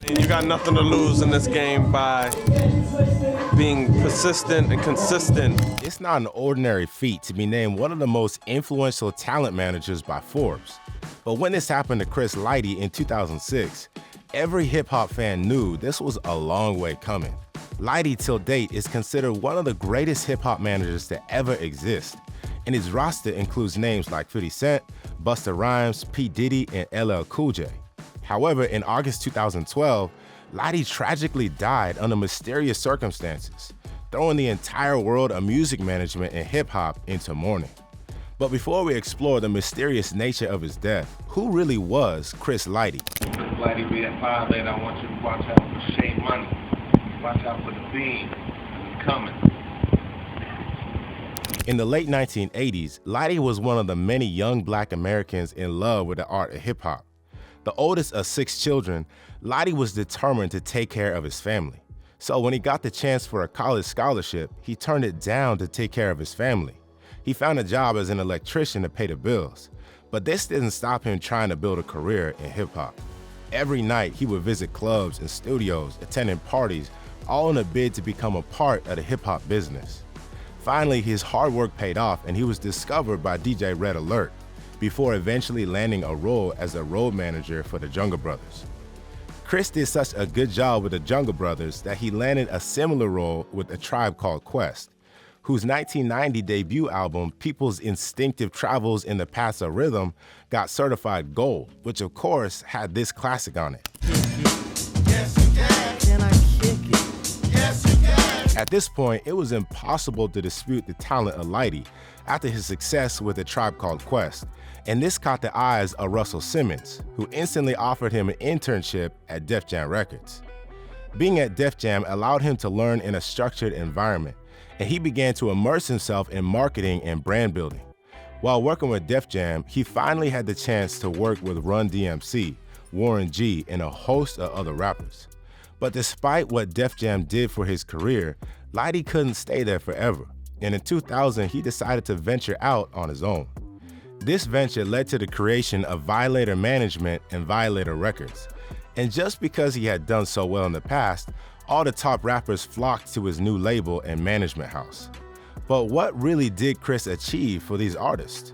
You got nothing to lose in this game by being persistent and consistent. It's not an ordinary feat to be named one of the most influential talent managers by Forbes. But when this happened to Chris Lighty in 2006, every hip-hop fan knew this was a long way coming. Lighty, till date, is considered one of the greatest hip-hop managers to ever exist, and his roster includes names like 50 Cent, Busta Rhymes, P. Diddy, and LL Cool J. However, in August 2012, Lighty tragically died under mysterious circumstances, throwing the entire world of music management and hip-hop into mourning. But before we explore the mysterious nature of his death, who really was Chris Lighty? Lighty be at 5'8", I want you to watch out for Shea Money. Watch out for the beam. It's coming. In the late 1980s, Lighty was one of the many young Black Americans in love with the art of hip-hop. The oldest of 6 children, Lighty was determined to take care of his family. So when he got the chance for a college scholarship, he turned it down to take care of his family. He found a job as an electrician to pay the bills, but this didn't stop him trying to build a career in hip-hop. Every night, he would visit clubs and studios, attending parties, all in a bid to become a part of the hip-hop business. Finally, his hard work paid off and he was discovered by DJ Red Alert, before eventually landing a role as a road manager for the Jungle Brothers. Chris did such a good job with the Jungle Brothers that he landed a similar role with A Tribe Called Quest, whose 1990 debut album, People's Instinctive Travels in the Paths of Rhythm, got certified gold, which of course had this classic on it. Yes, you can. Can I kick it? Yes, you can. At this point, it was impossible to dispute the talent of Lighty after his success with A Tribe Called Quest, and this caught the eyes of Russell Simmons, who instantly offered him an internship at Def Jam Records. Being at Def Jam allowed him to learn in a structured environment, and he began to immerse himself in marketing and brand building. While working with Def Jam, he finally had the chance to work with Run DMC, Warren G, and a host of other rappers. But despite what Def Jam did for his career, Lighty couldn't stay there forever, and in 2000, he decided to venture out on his own. This venture led to the creation of Violator Management and Violator Records. And just because he had done so well in the past, all the top rappers flocked to his new label and management house. But what really did Chris achieve for these artists?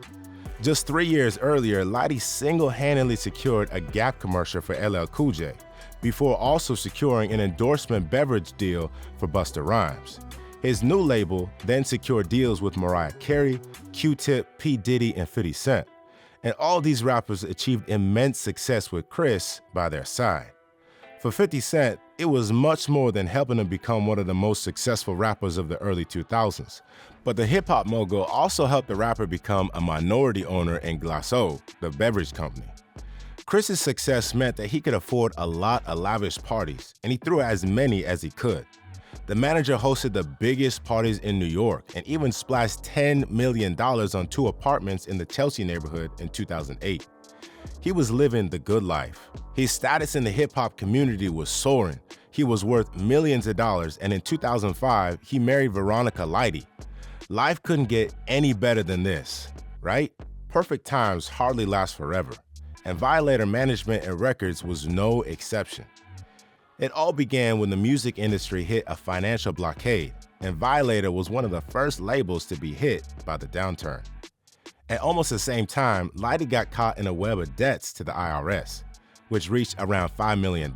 Just 3 years earlier, Lighty single-handedly secured a Gap commercial for LL Cool J, before also securing an endorsement beverage deal for Busta Rhymes. His new label then secured deals with Mariah Carey, Q-Tip, P. Diddy, and 50 Cent. And all these rappers achieved immense success with Chris by their side. For 50 Cent, it was much more than helping him become one of the most successful rappers of the early 2000s. But the hip-hop mogul also helped the rapper become a minority owner in Glaceau, the beverage company. Chris's success meant that he could afford a lot of lavish parties, and he threw as many as he could. The manager hosted the biggest parties in New York and even splashed $10 million on 2 apartments in the Chelsea neighborhood in 2008. He was living the good life. His status in the hip-hop community was soaring. He was worth millions of dollars, and in 2005, he married Veronica Lighty. Life couldn't get any better than this, right? Perfect times hardly last forever, and Violator Management and Records was no exception. It all began when the music industry hit a financial blockade, and Violator was one of the first labels to be hit by the downturn. At almost the same time, Lighty got caught in a web of debts to the IRS, which reached around $5 million,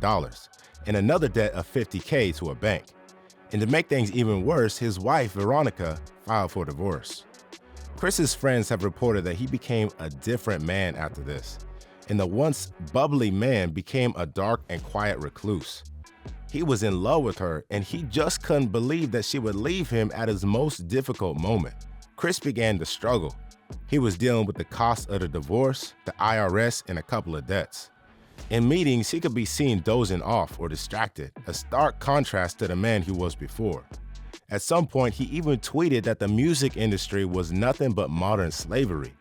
and another debt of $50K to a bank. And to make things even worse, his wife, Veronica, filed for divorce. Chris's friends have reported that he became a different man after this, and the once bubbly man became a dark and quiet recluse. He was in love with her, and he just couldn't believe that she would leave him at his most difficult moment. Chris began to struggle. He was dealing with the cost of the divorce, the IRS, and a couple of debts. In meetings, he could be seen dozing off or distracted, a stark contrast to the man he was before. At some point, he even tweeted that the music industry was nothing but modern slavery.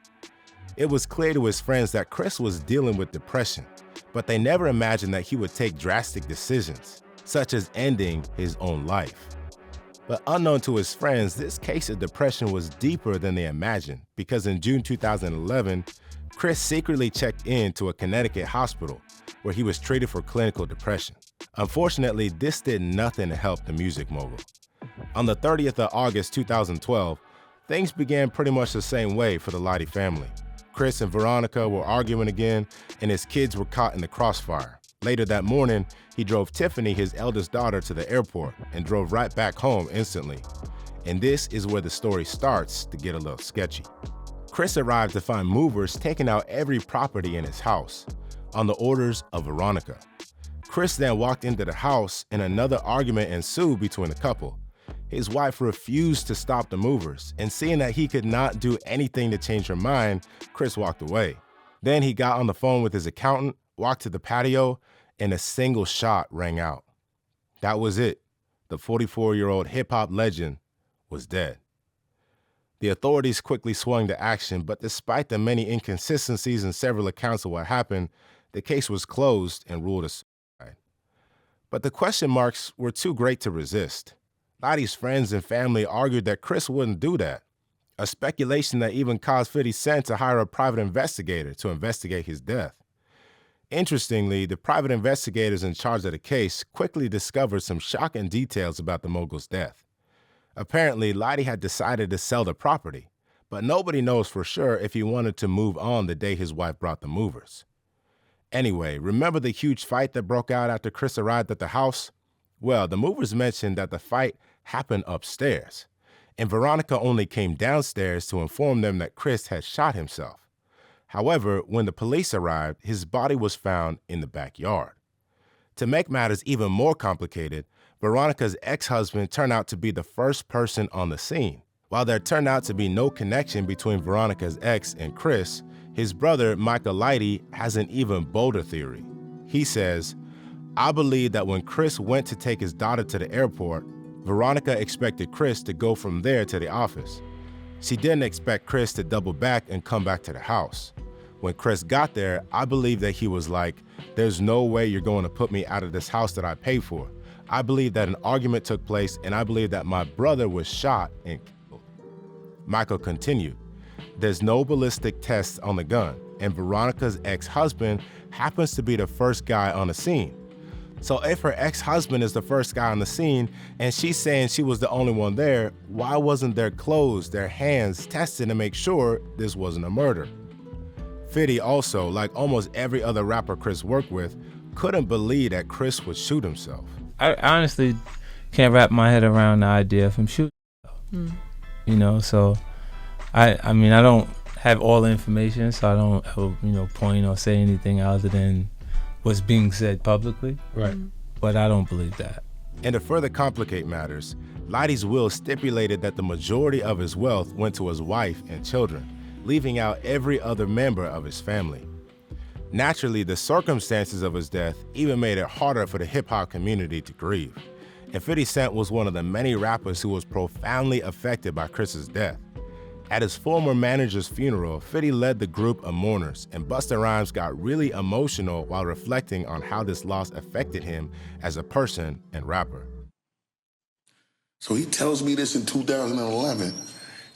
It was clear to his friends that Chris was dealing with depression, but they never imagined that he would take drastic decisions, such as ending his own life. But unknown to his friends, this case of depression was deeper than they imagined, because in June 2011, Chris secretly checked into a Connecticut hospital where he was treated for clinical depression. Unfortunately, this did nothing to help the music mogul. On the 30th of August 2012, things began pretty much the same way for the Lighty family. Chris and Veronica were arguing again, and his kids were caught in the crossfire. Later that morning, he drove Tiffany, his eldest daughter, to the airport and drove right back home instantly. And this is where the story starts to get a little sketchy. Chris arrived to find movers taking out every property in his house, on the orders of Veronica. Chris then walked into the house and another argument ensued between the couple. His wife refused to stop the movers, and seeing that he could not do anything to change her mind, Chris walked away. Then he got on the phone with his accountant, walked to the patio, and a single shot rang out. That was it. The 44-year-old hip-hop legend was dead. The authorities quickly swung to action, but despite the many inconsistencies in several accounts of what happened, the case was closed and ruled a suicide. But the question marks were too great to resist. Lighty's friends and family argued that Chris wouldn't do that, a speculation that even caused 50 Cent to hire a private investigator to investigate his death. Interestingly, the private investigators in charge of the case quickly discovered some shocking details about the mogul's death. Apparently, Lighty had decided to sell the property, but nobody knows for sure if he wanted to move on the day his wife brought the movers. Anyway, remember the huge fight that broke out after Chris arrived at the house? Well, the movers mentioned that the fight happened upstairs, and Veronica only came downstairs to inform them that Chris had shot himself. However, when the police arrived, his body was found in the backyard. To make matters even more complicated, Veronica's ex-husband turned out to be the first person on the scene. While there turned out to be no connection between Veronica's ex and Chris, his brother, Michael Lighty, has an even bolder theory. He says, "I believe that when Chris went to take his daughter to the airport, Veronica expected Chris to go from there to the office. She didn't expect Chris to double back and come back to the house. When Chris got there, I believe that he was like, 'There's no way you're going to put me out of this house that I paid for.' I believe that an argument took place, and I believe that my brother was shot and killed." Michael continued, "There's no ballistic tests on the gun, and Veronica's ex-husband happens to be the first guy on the scene. So if her ex-husband is the first guy on the scene, and she's saying she was the only one there, why wasn't their clothes, their hands tested to make sure this wasn't a murder?" 50 also, like almost every other rapper Chris worked with, couldn't believe that Chris would shoot himself. I honestly can't wrap my head around the idea of him shooting himself. So I mean, I don't have all the information, so I don't point or say anything other than what's being said publicly. Right. But I don't believe that. And to further complicate matters, Lighty's will stipulated that the majority of his wealth went to his wife and children, leaving out every other member of his family. Naturally, the circumstances of his death even made it harder for the hip-hop community to grieve. And 50 Cent was one of the many rappers who was profoundly affected by Chris's death. At his former manager's funeral, 50 led the group of mourners, and Busta Rhymes got really emotional while reflecting on how this loss affected him as a person and rapper. So he tells me this in 2011,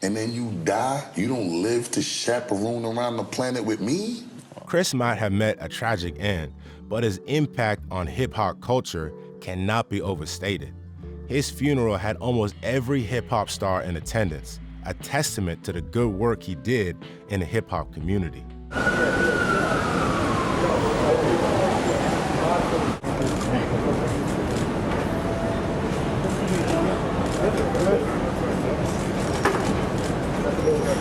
and then you die? You don't live to chaperone around the planet with me? Chris might have met a tragic end, but his impact on hip-hop culture cannot be overstated. His funeral had almost every hip-hop star in attendance, a testament to the good work he did in the hip-hop community.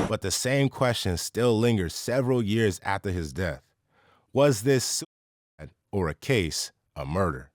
But the same question still lingers several years after his death. Was this suicide or a case of murder?